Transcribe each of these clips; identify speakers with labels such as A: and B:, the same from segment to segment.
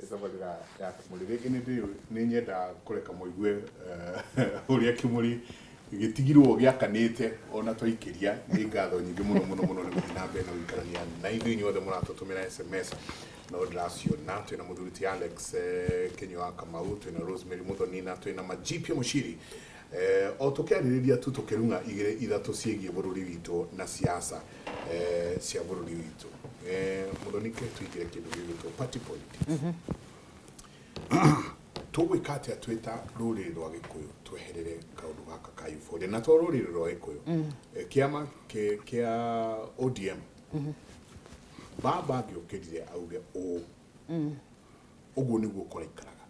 A: Isabalira ya Kimuri rege ni nyenda kureka muigue uria Kimuri gitigirwo giakanite ona twikiria ni ngatho nyingi muno ni guthina mbere na wikarania na ithu inyuothe muratutumira SMS no dracio na twina muthuruti Alex Kenyo Kamau, twina Rosemary Muthoni na twina Majipi Mushiri o tukariria tu tukirunga igire ithatu ciegie bururi witu na siasa cia bururi witu Muthoni ke twigire kindu gitwo party politics tugwikate atwita ruriri rwa Gikuyu tweherere kaundu gaka ka Ifode na to ruriri rwa Gikuyu kiama kia ODM baba giokirire auge uguo niguo koraikaraga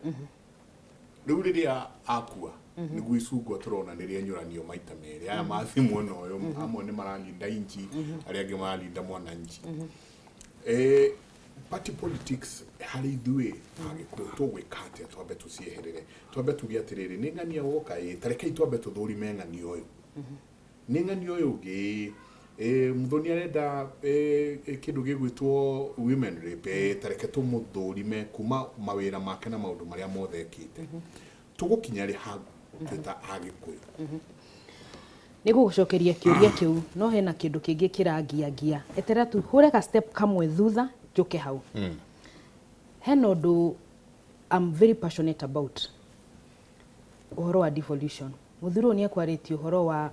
A: riu riria akua niguo icungwa turona niria nyuranio maita meri aya mathimu no yo amwe ni maralinda inji aria angi maralinda mwananchi party politics hari ithuĩ Agĩkũyũ tũgwĩkate twambe tũcieherere twambe tuge atĩrĩrĩ nĩ ng'ania woka tareke twambe tũthũrime ng'ania ũyũ nĩ ng'ania ũyũ ũngĩ Muthoni arenda kĩndũ gĩgwĩtwo women rape tareke tũmũthũrime kuma mawĩra make na maũndũ marĩa mothe ekĩte tũgũkinya rĩ hau twĩta Agĩkũyũ
B: nĩgũgũcokeria kĩũria kĩu no hena kĩndũ kĩngĩ kĩrangiangia etera tu hũre ka step kamwe thutha njoke hau hena ũndũ I'm very passionate about ũhoro wa devolution mũthuro nĩ akwarĩtie ũhoro wa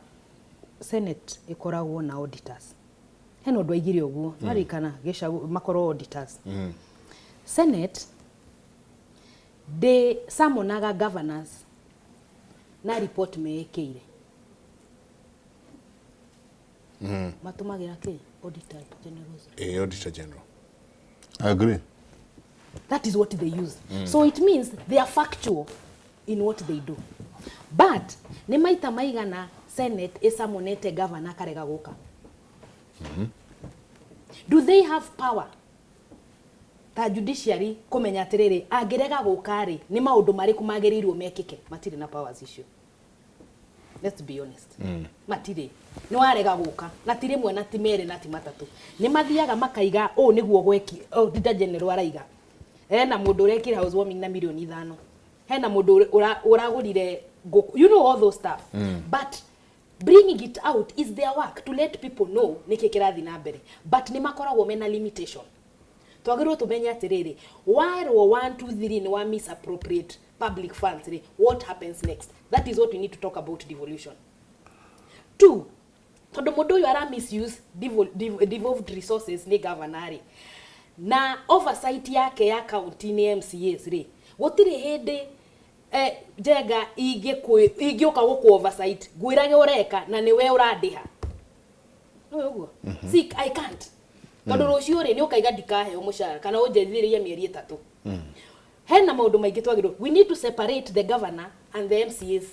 B: Senate ĩkoragwo na auditors hena ũndũ aigire ũguo marikana gĩcagu makorwo auditors Senate de samonaga governors na report meekeire matumagira ke auditor general
A: auditor general
C: I agree.
B: That is what they use. So it means they are factual in what they do. But ne maita maigana Senate esamonete governor karega goka. Do they have power? Ta judiciary kumenya atiriri agerega goka ri ni maundu mariku magerirwo mekike matire na powers issue. Let's be honest. Matire no arega goka na tire mwe na timere na timatatu ni mathiaga makaiga niguo gweki auditor general araiga na mundu urekira housewarming na milioni 5 hena mundu uragurire you know all those stuff but bringing it out is their work to let people know niki kirathi na mbere but ni makoragwo mena limitation twagirwo tumenye atiriri while 1 2 3 ni wa misappropriate public funds what happens next. That is what we need to talk about devolution. 2, tondu mundu uyu ara misuse devolved resources ni governor na oversight yake ya county ni MCAs ri gutire hindi jega ingioka guku oversight gwirage ureka na niwe urandiha no uguo sick I can't tondu rucio ri ni ukaiga ndikahe umushara kana unjethiririe mieri 3 hena maundu maingi twagirwo we need to separate the governor and the MCAs.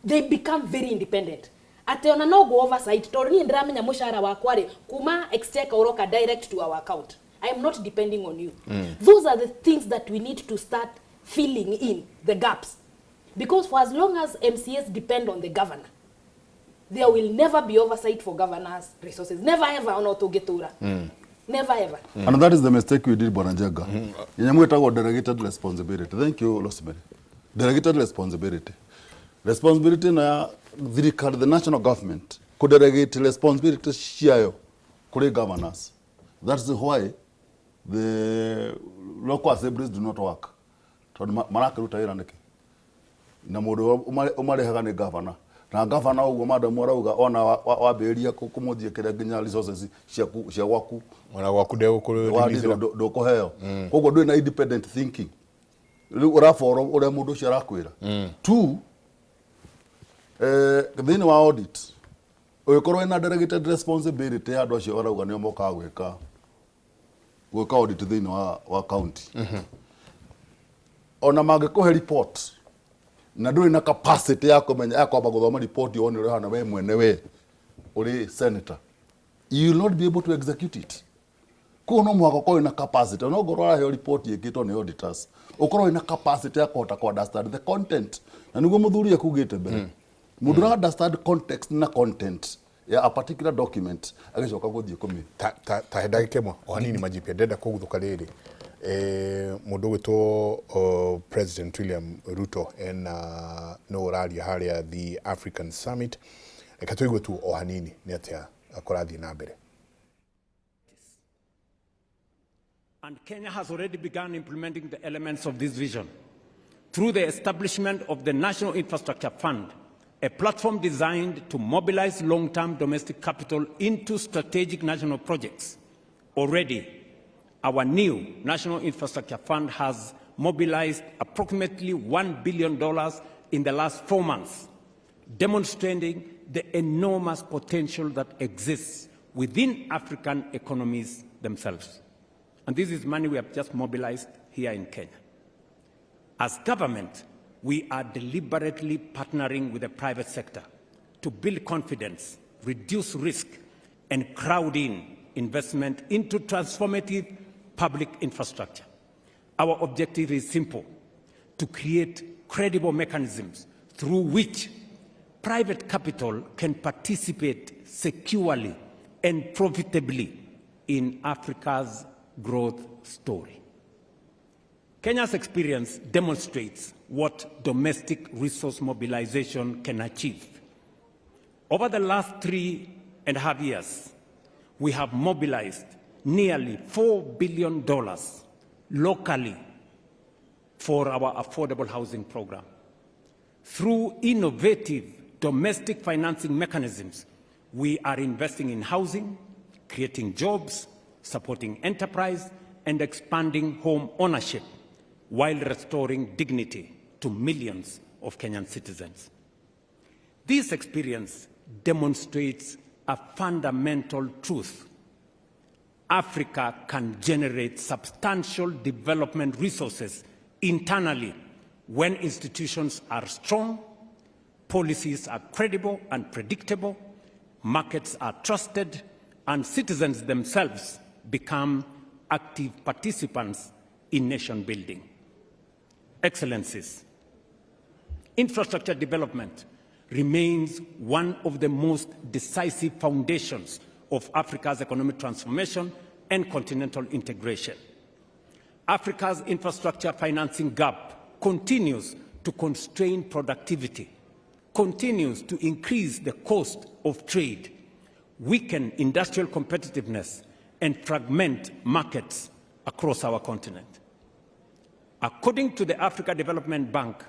B: They become very independent. Ate ona no go oversight tondu ni ndiramenya mushara wakwa ri kuma exchequer uroka direct to our account. I am not depending on you. Those are the things that we need to start filling in the gaps. Because for as long as MCAs depend on the governor, there will never be oversight for governors' resources. Never ever on autogetura. Never ever.
C: And that is the mistake we did, Bonanjaga. Yenye delegated responsibility. Thank you, Rosemary. Delegated responsibility. Responsibility na the national government could delegate responsibility shayo kule governors. That's why the local assemblies do not work. Maraka rutaira ndeke. Na mundu umarehaga ni governor. Na governor ugo madam urauga ona waberia kumuthie kire nginya resources cia gwaku
A: ona gwaku
C: do kuheo koguo ndui na independent thinking uraforo ure mundu ucio arakwira 2 thini wa audit ugikorwo ina delegated responsibility andu acio urauga nio moka gwika audit thini wa county ona mangikuhe report na nduri na capacity ya kumenya ya kwamba guthoma report yone uri hana we mwene we uri senator you will not be able to execute it kuno mwako ko ina capacity no ngoro ara he report yekitwo ni auditors ukorwo ina capacity ya kuhota ku understand the content na niguo muthuri akugite mbere mundu ra understand context na content ya a particular document agicoka guthie kumi
A: ta henda gikemwa o hanini Majipi ndenda kuguthuka riri mundu gwitwo President William Ruto no ũraria harĩa the African Summit. Reka tũigue tu o hanini nĩ atĩa akũrathiĩ na mbere.
D: And Kenya has already begun implementing the elements of this vision through the establishment of the National Infrastructure Fund, a platform designed to mobilize long-term domestic capital into strategic national projects. Already, our new National Infrastructure Fund has mobilized approximately $1 billion in the last 4 months, demonstrating the enormous potential that exists within African economies themselves. And this is money we have just mobilized here in Kenya. As government, we are deliberately partnering with the private sector to build confidence, reduce risk, and crowd in investment into transformative public infrastructure. Our objective is simple: to create credible mechanisms through which private capital can participate securely and profitably in Africa's growth story. Kenya's experience demonstrates what domestic resource mobilization can achieve. Over the last 3.5 years, we have mobilized nearly $4 billion locally for our affordable housing program. Through innovative domestic financing mechanisms, we are investing in housing, creating jobs, supporting enterprise, and expanding home ownership, while restoring dignity to millions of Kenyan citizens. This experience demonstrates a fundamental truth: Africa can generate substantial development resources internally when institutions are strong, policies are credible and predictable, markets are trusted, and citizens themselves become active participants in nation building. Excellencies, infrastructure development remains one of the most decisive foundations of Africa's economic transformation and continental integration. Africa's infrastructure financing gap continues to constrain productivity, continues to increase the cost of trade, weaken industrial competitiveness, and fragment markets across our continent. According to the Africa Development Bank,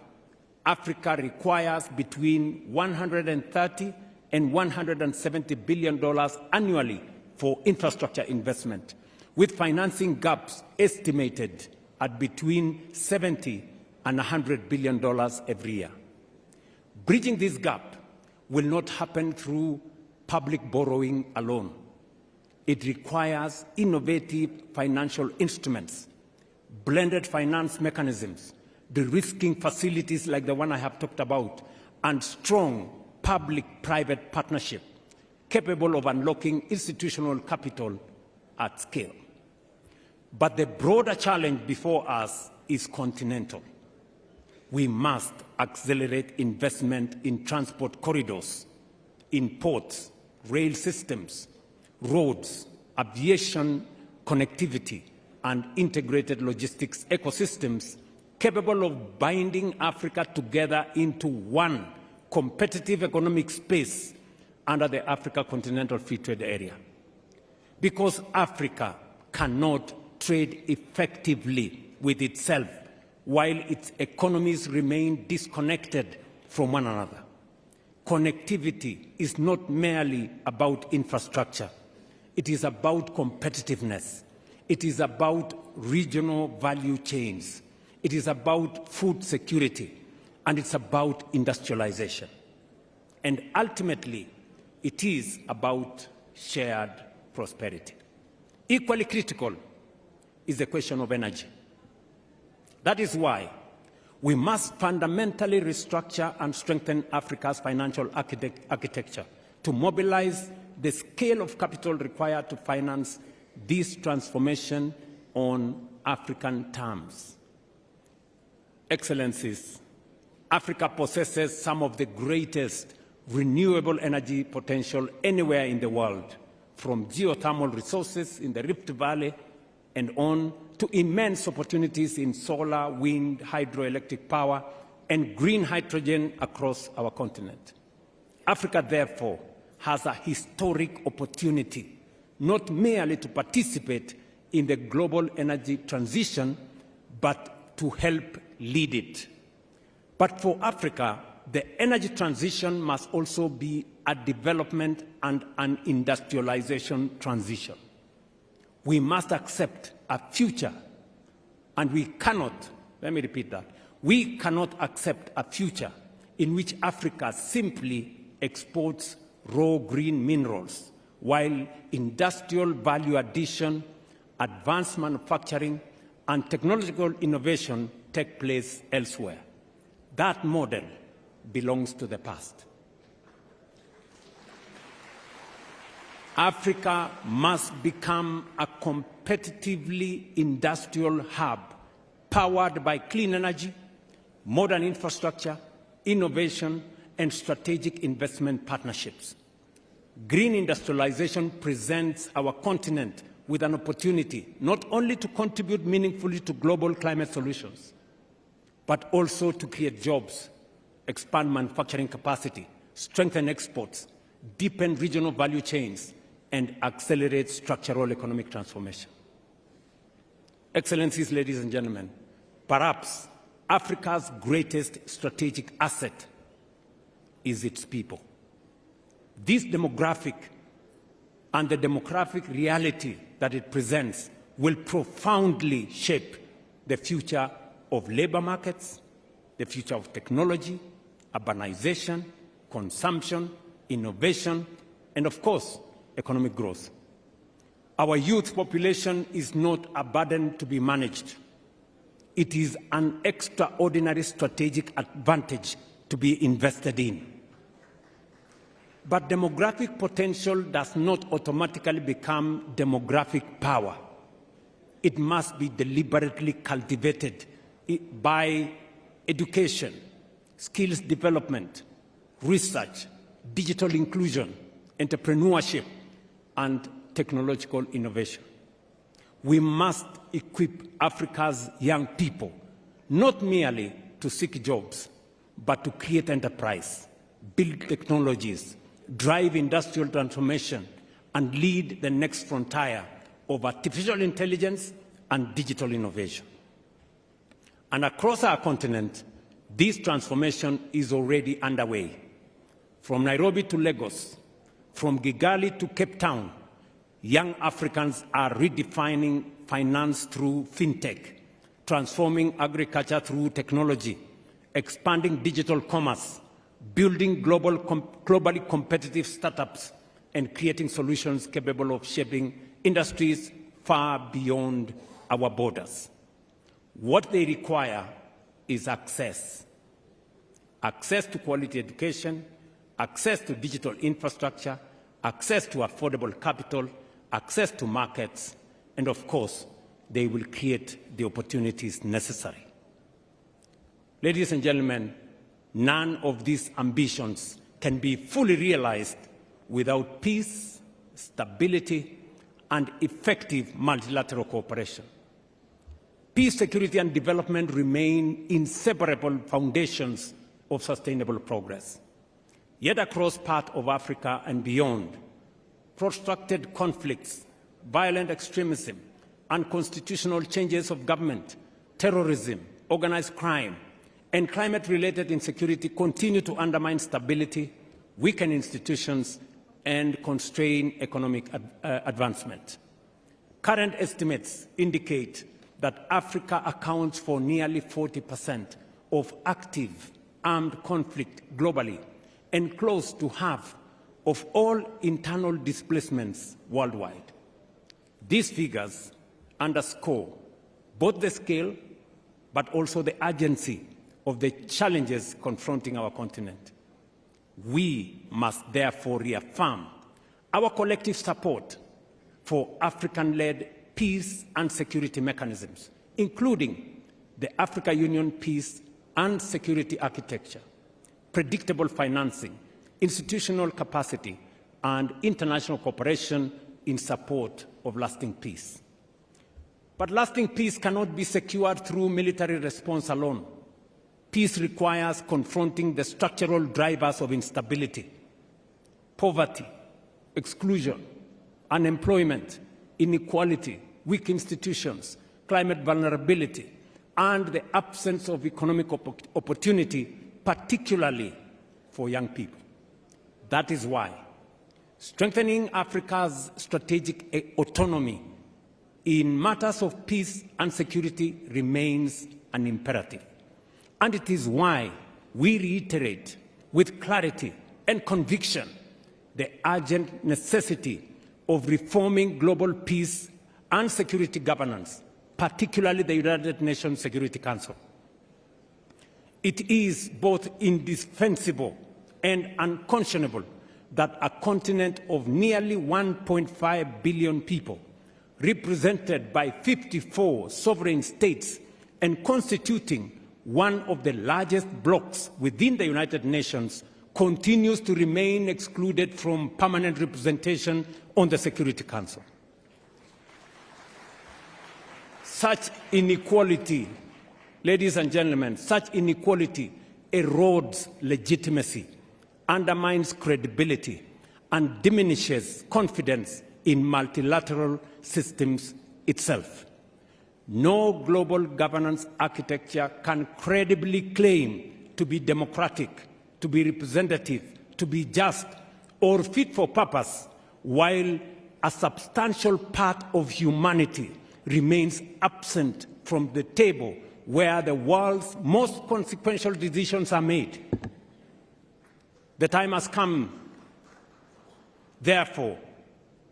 D: Africa requires between $130 and $170 billion annually for infrastructure investment, with financing gaps estimated at between $70 and $100 billion every year. Bridging this gap will not happen through public borrowing alone. It requires innovative financial instruments, blended finance mechanisms, de-risking facilities like the one I have talked about, and strong public-private partnership capable of unlocking institutional capital at scale. But the broader challenge before us is continental. We must accelerate investment in transport corridors, in ports, rail systems, roads, aviation connectivity, and integrated logistics ecosystems capable of binding Africa together into one competitive economic space under the Africa Continental Free Trade Area. Because Africa cannot trade effectively with itself while its economies remain disconnected from one another. Connectivity is not merely about infrastructure. It is about competitiveness. It is about regional value chains. It is about food security, and it's about industrialization. And ultimately, it is about shared prosperity. Equally critical is the question of energy. That is why we must fundamentally restructure and strengthen Africa's financial architecture to mobilize the scale of capital required to finance this transformation on African terms. Excellencies, Africa possesses some of the greatest renewable energy potential anywhere in the world, from geothermal resources in the Rift Valley and on to immense opportunities in solar, wind, hydroelectric power, and green hydrogen across our continent. Africa, therefore, has a historic opportunity not merely to participate in the global energy transition, but to help lead it. But for Africa, the energy transition must also be a development and an industrialization transition. We must accept a future, and we cannot, let me repeat that, we cannot accept a future in which Africa simply exports raw green minerals, while industrial value addition, advanced manufacturing, and technological innovation take place elsewhere. That model belongs to the past. Africa must become a competitively industrial hub powered by clean energy, modern infrastructure, innovation, and strategic investment partnerships. Green industrialization presents our continent with an opportunity not only to contribute meaningfully to global climate solutions, but also to create jobs, expand manufacturing capacity, strengthen exports, deepen regional value chains, and accelerate structural economic transformation. Excellencies, ladies and gentlemen, perhaps Africa's greatest strategic asset is its people. This demographic and the demographic reality that it presents will profoundly shape the future of labor markets, the future of technology, urbanization, consumption, innovation, and of course, economic growth. Our youth population is not a burden to be managed. It is an extraordinary strategic advantage to be invested in. But demographic potential does not automatically become demographic power. It must be deliberately cultivated by education, skills development, research, digital inclusion, entrepreneurship, and technological innovation. We must equip Africa's young people not merely to seek jobs, but to create enterprise, build technologies, drive industrial transformation, and lead the next frontier of artificial intelligence and digital innovation. And across our continent, this transformation is already underway. From Nairobi to Lagos, from Kigali to Cape Town, young Africans are redefining finance through fintech, transforming agriculture through technology, expanding digital commerce, building globally competitive startups, and creating solutions capable of shaping industries far beyond our borders. What they require is access. Access to quality education, access to digital infrastructure, access to affordable capital, access to markets, and of course, they will create the opportunities necessary. Ladies and gentlemen, none of these ambitions can be fully realized without peace, stability, and effective multilateral cooperation. Peace, security, and development remain inseparable foundations of sustainable progress. Yet across parts of Africa and beyond, protracted conflicts, violent extremism, unconstitutional changes of government, terrorism, organized crime, and climate-related insecurity continue to undermine stability, weaken institutions, and constrain economic advancement. Current estimates indicate that Africa accounts for nearly 40% of active armed conflict globally and close to half of all internal displacements worldwide. These figures underscore both the scale but also the urgency of the challenges confronting our continent. We must therefore reaffirm our collective support for African-led peace and security mechanisms, including the Africa Union Peace and Security Architecture, predictable financing, institutional capacity, and international cooperation in support of lasting peace. But lasting peace cannot be secured through military response alone. Peace requires confronting the structural drivers of instability: poverty, exclusion, unemployment, inequality, weak institutions, climate vulnerability, and the absence of economic opportunity, particularly for young people. That is why strengthening Africa's strategic autonomy in matters of peace and security remains an imperative. And it is why we reiterate with clarity and conviction the urgent necessity of reforming global peace and security governance, particularly the United Nations Security Council. It is both indispensable and unconscionable that a continent of nearly 1.5 billion people, represented by 54 sovereign states and constituting one of the largest blocs within the United Nations, continues to remain excluded from permanent representation on the Security Council. Such inequality, ladies and gentlemen, such inequality erodes legitimacy, undermines credibility, and diminishes confidence in multilateral systems itself. No global governance architecture can credibly claim to be democratic, to be representative, to be just, or fit for purpose, while a substantial part of humanity remains absent from the table where the world's most consequential decisions are made. The time has come, therefore,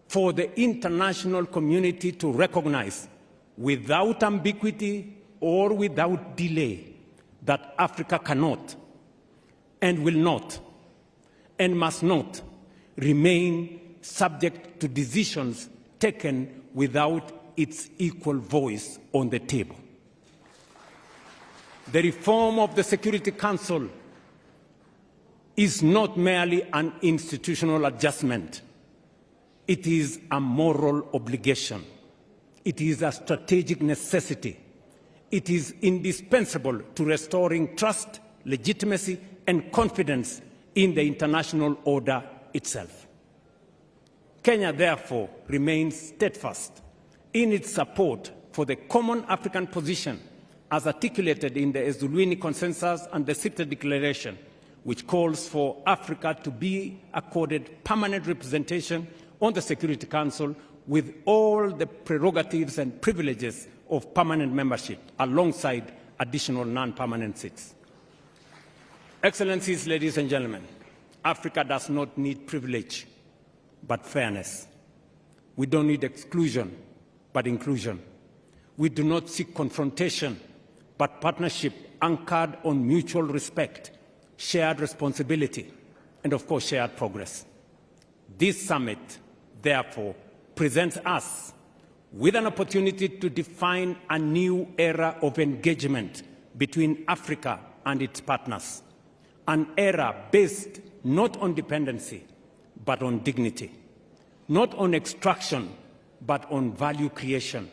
D: for the international community to recognize, without ambiguity or without delay, that Africa cannot and will not and must not remain subject to decisions taken without its equal voice on the table. The reform of the Security Council is not merely an institutional adjustment. It is a moral obligation. It is a strategic necessity. It is indispensable to restoring trust, legitimacy, and confidence in the international order itself. Kenya, therefore, remains steadfast in its support for the common African position as articulated in the Ezulwini Consensus and the Sita Declaration, which calls for Africa to be accorded permanent representation on the Security Council with all the prerogatives and privileges of permanent membership, alongside additional non-permanent seats. Excellencies, ladies and gentlemen, Africa does not need privilege, but fairness. We don't need exclusion, but inclusion. We do not seek confrontation, but partnership anchored on mutual respect, shared responsibility, and of course, shared progress. This summit, therefore, presents us with an opportunity to define a new era of engagement between Africa and its partners, an era based not on dependency, but on dignity, not on extraction, but on value creation,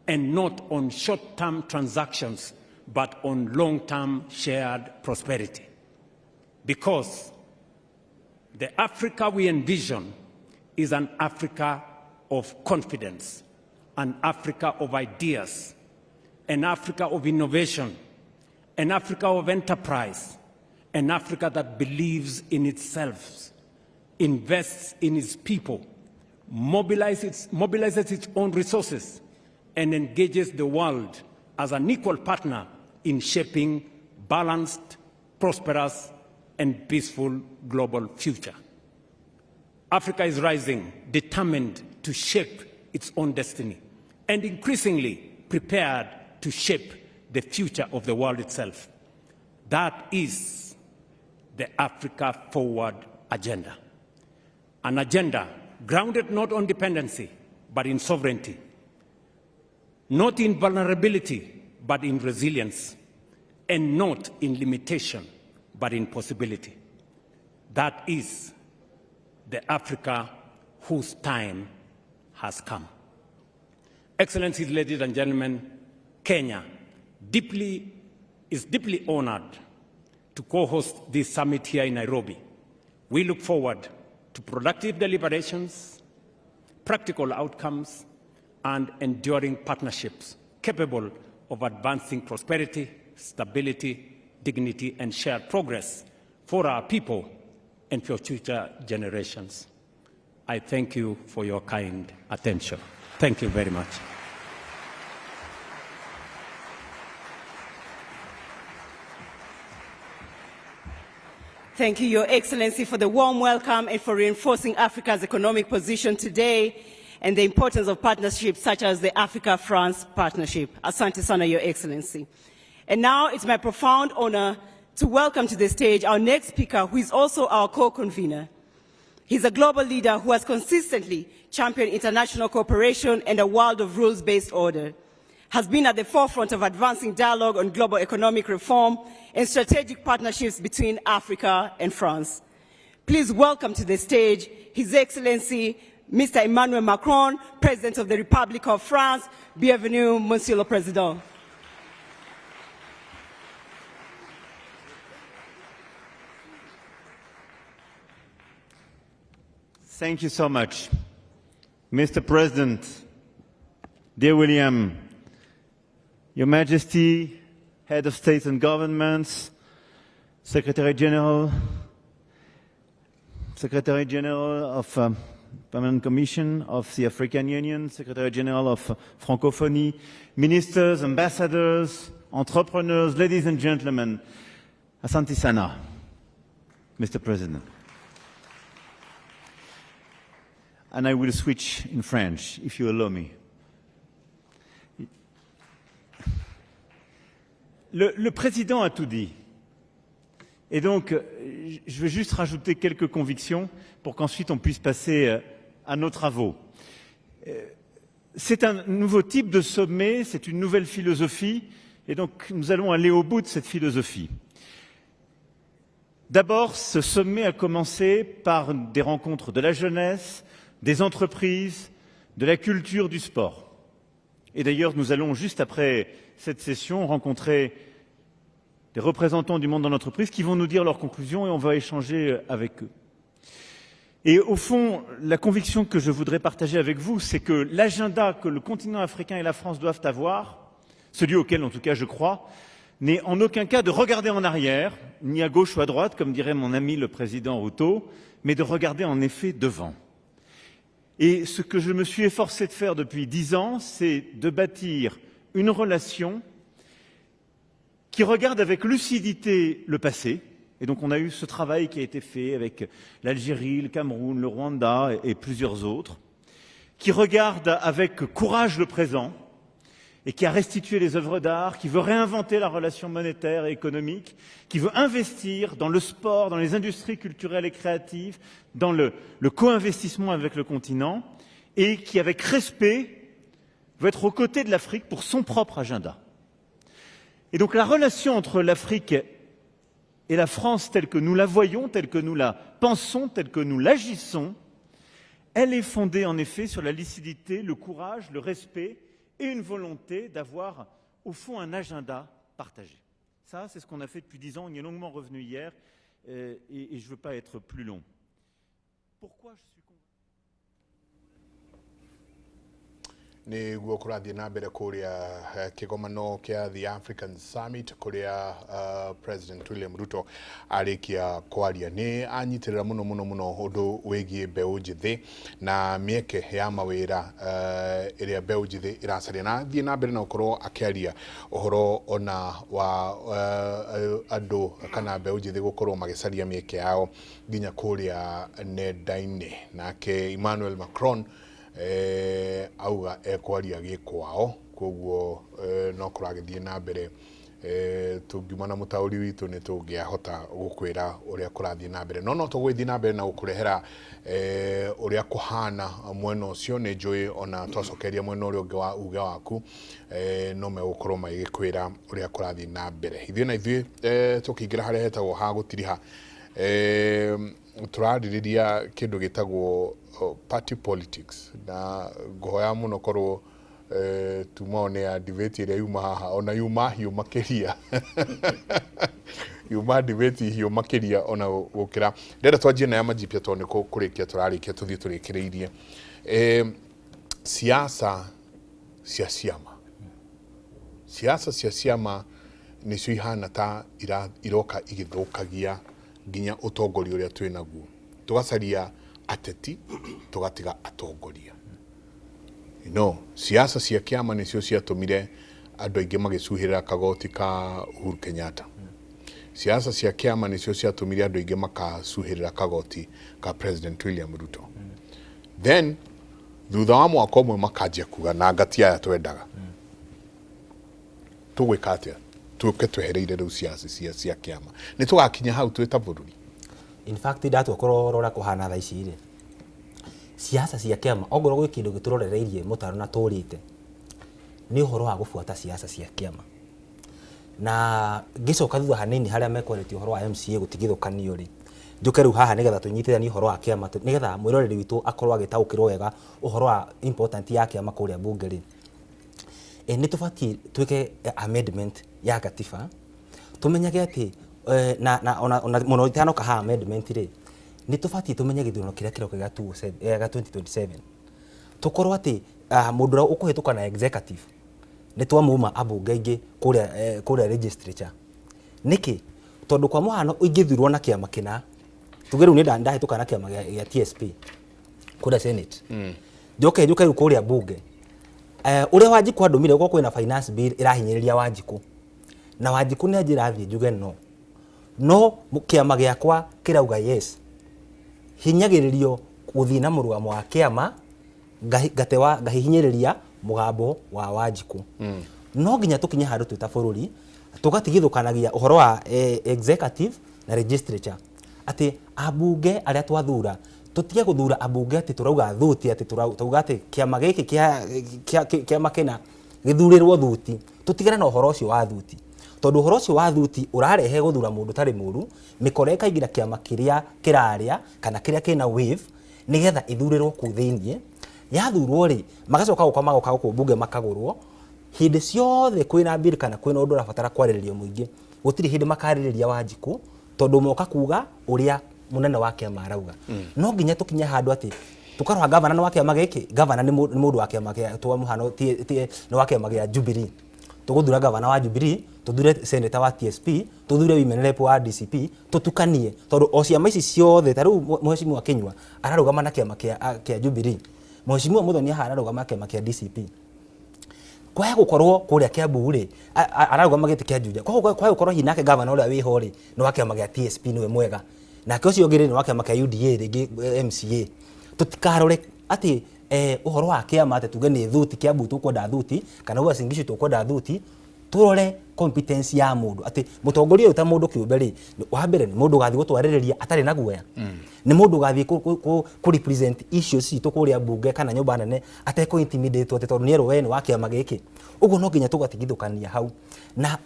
D: and not on short-term transactions, but on long-term shared prosperity. Because the Africa we envision is an Africa of confidence, an Africa of ideas, an Africa of innovation, an Africa of enterprise, an Africa that believes in itself, invests in its people, mobilizes its own resources, and engages the world as an equal partner in shaping balanced, prosperous, and peaceful global future. Africa is rising, determined to shape its own destiny, and increasingly prepared to shape the future of the world itself. That is the Africa Forward agenda, an agenda grounded not on dependency, but in sovereignty, not in vulnerability, but in resilience, and not in limitation, but in possibility. That is the Africa whose time has come. Excellencies, ladies and gentlemen, Kenya is deeply honored to co-host this summit here in Nairobi. We look forward to productive deliberations, practical outcomes, and enduring partnerships capable of advancing prosperity, stability, dignity, and shared progress for our people and for future generations. I thank you for your kind attention. Thank you very much.
E: Thank you, Your Excellency, for the warm welcome and for reinforcing Africa's economic position today and the importance of partnerships such as the Africa-France partnership. Asante sana, Your Excellency. And now it's my profound honor to welcome to the stage our next speaker, who is also our co-convener. He's a global leader who has consistently championed international cooperation and a world of rules-based order, has been at the forefront of advancing dialogue on global economic reform and strategic partnerships between Africa and France. Please welcome to the stage His Excellency, Mr. Emmanuel Macron, President of the Republic of France. Bienvenue, Monsieur le Président.
F: Thank you so much. Mr. President, dear William, Your Majesty, Head of States and Governments, Secretary General of Permanent Commission of the African Union, Secretary General of Francophonie, Ministers, Ambassadors, entrepreneurs, ladies and gentlemen, Asante sana, Mr. President. And I will switch in French, if you allow me. Le président a tout dit. Et donc, je vais juste rajouter quelques convictions pour qu'ensuite on puisse passer à nos travaux. C'est un nouveau type de sommet, c'est une nouvelle philosophie, et donc nous allons aller au bout de cette philosophie. D'abord, ce sommet a commencé par des rencontres de la jeunesse, des entreprises, de la culture, du sport. Et d'ailleurs, nous allons, juste après cette session, rencontrer des représentants du monde de l'entreprise qui vont nous dire leurs conclusions et on va échanger avec eux. Et au fond, la conviction que je voudrais partager avec vous, c'est que l'agenda que le continent africain et la France doivent avoir, celui auquel en tout cas je crois, n'est en aucun cas de regarder en arrière, ni à gauche ou à droite, comme dirait mon ami le président Ruto, mais de regarder en effet devant. Et ce que je me suis efforcé de faire depuis 10 ans, c'est de bâtir une relation qui regarde avec lucidité le passé. Et donc on a eu ce travail qui a été fait avec l'Algérie, le Cameroun, le Rwanda et plusieurs autres, qui regarde avec courage le présent et qui a restitué les œuvres d'art, qui veut réinventer la relation monétaire et économique, qui veut investir dans le sport, dans les industries culturelles et créatives, dans le co-investissement avec le continent, et qui, avec respect, veut être aux côtés de l'Afrique pour son propre agenda. Et donc la relation entre l'Afrique et la France, telle que nous la voyons, telle que nous la pensons, telle que nous l'agissons, elle est fondée en effet sur la lucidité, le courage, le respect, et une volonté d'avoir, au fond, un agenda partagé. Ça, c'est ce qu'on a fait depuis 10 ans. On y est longuement revenu hier, et je ne veux pas être plus long. Pourquoi je suis convaincu?
A: Nĩ guo kũrathiĩ na mbere kũrĩa kĩgomano kĩa The African Summit kũrĩa President William Ruto arĩkia kwaria nĩ anyitĩrĩra mũno ũndũ wĩgiĩ mbeũ njĩthĩ na mĩeke ya mawĩra ĩrĩa mbeũ njĩthĩ ĩracaria na thiĩ na mbere na gũkorwo akĩaria ũhoro ona wa andũ kana mbeũ njĩthĩ gũkorwo magĩcaria mĩeke yao nginya kũrĩa nenda-inĩ. Nake Emmanuel Macron auga ekwaria gĩkwao koguo no kũragĩthiĩ na mbere tungiuma na mũtaũri witũ nĩ tũngĩahota gũkwĩra ũrĩa kũrathiĩ na mbere no tũgũthiĩ na mbere na gũkũrehera ũrĩa kũhana mwena ũcio nĩ njũĩ ona twacokeria mwena ũrĩa ũngĩ wa uge waku no megũkorwo magĩkwĩra ũrĩa kũrathiĩ na mbere. Ithuĩ na ithuĩ tũkĩingĩra harĩa hetagwo ha gũtiriha tũrarĩrĩria kĩndũ gĩtagwo party politics na ngũhoya mũno korwo tumone ya debate ile yuma haha ona yuma hiyo makeria yuma debate hiyo makeria ona gukira ndenda twanjie na ya majipia tone ko kurikia turarikia tuthie turikireirie siasa cia ciama nicio ihana ta iroka igithukagia nginya utongoria uria twi naguo tugacaria ateti tugatiga atongoria siasa cia kiama nicio ciatumire andu aingi magicuhirira kagoti ka Uhuru Kenyatta siasa cia kiama nicio ciatumire andu aingi makacuhirira kagoti ka President William Ruto then thutha wa mwaka umwe makanjia kuga na ngatia ya twendaga tugwika atia tuke twehereire riu siasa cia kiama ni tugakinya hau twita bururi
G: in fact ndatwa kurorora kuhana tha ici ri siasa cia kiama ongorwo gwi kindu giturorereirie mutaro na turite ni uhoro wa gubuata siasa cia kiama na gicoka thutha hanini haria mekwarĩtie uhoro wa MCA gutigithukanio ri njuke riu haha nigetha tunyitithanie uhoro wa kiama nigetha mwiroreri witu akorwo agitaukirwo wega uhoro wa important ya kiama kuria bunge ri ni tubati twike amendment ya katiba tumenyage ati na ona muno itano ka amendment ri ni tubati tumenye githurano kiria kiroka ga 2027 tukorwo ati mundu ukuhituka na executive ni twamuma abunge ingi kuria legislature niki tondu kwa muhano ingithurwo na kiama kina tugeru ni ndahituka na kiama ya TSP kuria senate njoke riu kuria bunge uria Wanjiku andumire uko kwina finance bill irahinyiriria Wanjiku na Wanjiku ni ajira athie njuge no kiama giakwa kirauga yes hinyagiririo guthii na murugamo wa kiama ngahihinyiriria mugambo wa Wanjiku no nginya tukinye handu twita bururi tugatigithukanagia uhoro wa executive na legislature ati abunge aria twathura tutige guthura abunge ati turauga thuti ati turauga ati kiama giki kiama kina githurirwo thuti tutigana na uhoro ucio wa thuti tondu uhoro ucio wa thuti urarehe guthura mundu tari muru mikore kaingira kiama kiria kiraria kana kiria kina wave nigetha ithurirwo ku thiinie yathurwo ri magacoka gukomagoka ku bunge makagurwo hindi ciothe kwina bill kana kwina undu rabatara kwariririo muingi gutiri hindi makaririria Wanjiku tondu moka kuga uria munene wa kiama arauga no nginya tukinya handu ati tukarwa governor wa kiama giki governor ni mundu wa kiama kia twa muhano ni wa kiama gia Jubilee tuguthura governor wa Jubilee tuthure senator wa TSP tuthure women rep wa DCP tutukanie tondu o ciama ici ciothe taru mheshimiwa Kinyua ararugama na kiama kia Jubilee mheshimiwa Muthoni ararugama kiama kia DCP kwa gukorwo kuria Kiambu ri ararugama giti kia Juja kwa gukorwo hinake governor uria wi ho ri no wa kiama gia TSP niwe mwega na kio cio ngire ni wa kiama kia UDA ringi MCA tutikarore ati uhoro wa kiama ati tuge ni thuti Kiambu tukwenda thuti kana Uasin Gishu tukwenda thuti turore competence ya mundu ati mutongoria uta mundu kiumbe ri wa mbere ni mundu gathi gutwaririria atari na guoya ni mundu gathi ku represent issues citu kuria bunge kana nyumba nene ateko intimidate ati tondu ni ero wene wa kiama giki uguo no nginya tugatigithukania hau na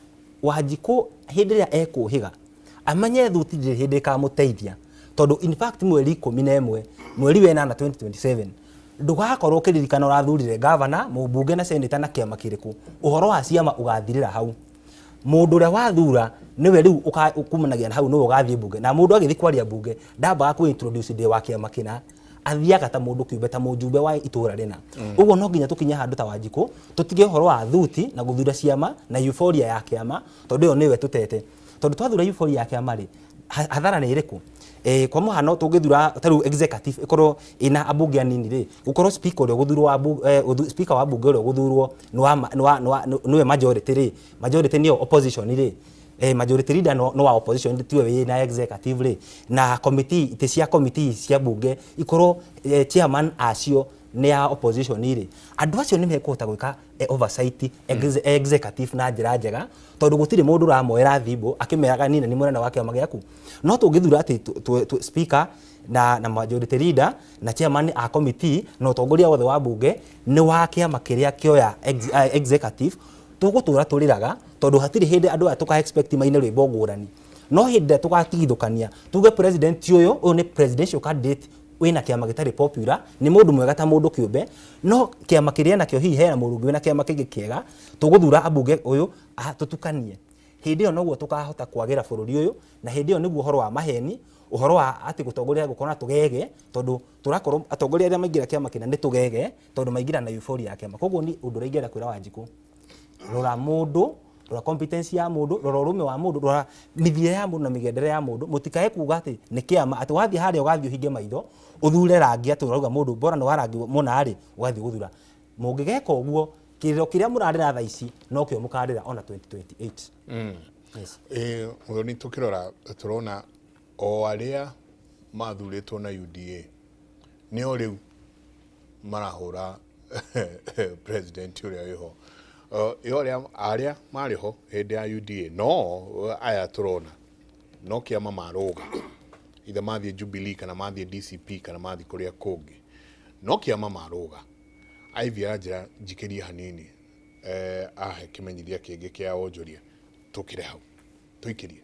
G: Wanjiku hindi ria ekuhiga amanye thuti ndiri hindi ka muteithia tondu in fact mweri 11 mweri wena na 2027 ndugakorwo kiririkana urathurire governor mubunge na senator na kiama kiriku uhoro wa ciama ugathirira hau mundu ria wathura niwe riu ukumanagia na hau no ugathie bunge na mundu agithi kwaria bunge ndamba ku introduce de wa kiama kina athiaga ta mundu kiumbe ta mujumbe wa itura rina uguo no nginya tukinya handu ta Wanjiku tutige uhoro wa thuti na guthura ciama na euphoria ya kiama tondu yo niwe tutete tondu twathura euphoria ya kiama ri hathara ni iriku kwa muhano tungithura taru executive ikorwo ina abunge anini ri gukorwo speaker uria guthurwo speaker wa bunge uria guthurwo niwe majority ri majority ni opposition ri majority leader no wa opposition tiwe we na executive ri na committee itecia committee cia bunge ikorwo chairman acio ni ya opposition ri andu acio ni mekuhota gwika oversight executive na njira njega tondu gutiri mundu ramoera thimbo akimeraga nina ni munene wa kiama giaku no tungithura ati speaker na majority leader na chairman a committee no tongoria wothe wa bunge ni wa kiama kiria kioya executive tugutura turiraga tondu hatiri hindi andu atuka expect maine rwimbo ngurani no hindi tugatigithukania tuge president uyu ni presidential candidate wina kiama gitari popular ni mundu mwega ta mundu kiumbe no kiama kiria nakio hihi hena murungi wina kiama kingi kiega tuguthura ambunge uyu tutukanie hindi yo noguo tukahota kwagira bururi uyu na hindi yo niguo horo wa maheni uhoro wa ati gutongoria gukona tugege tondu turakorwo atongoria aria maingira kiama kina ni tugege tondu maingira na euphoria ya kiama koguo ni undu raingera kwira Wanjiku rora mundu rora competence ya mundu rora urume wa mundu rora mithie ya mundu na migendere ya mundu mutikae kuga ati ni kiama ati wathie haria ugathie uhinge maitho uthure rangi ati urauga mundu bora no warangi muna ri ugathie guthura mungigeka uguo kiriro kiria murarira tha ici no kio mukarira ona 2028
A: yes ni tukirora turona o aria mathuritwo na UDA ni o riu marahura president uria wiho yo aria mariho hindi ya UDA no aya turona no kiama maruga ithe mathie Jubilee kana mathie DCP kana mathie kuria kungi no kiama maruga aivia njira njikirie hanini ahe kimenyithia kingi kia onjoria tukire hau tuikirie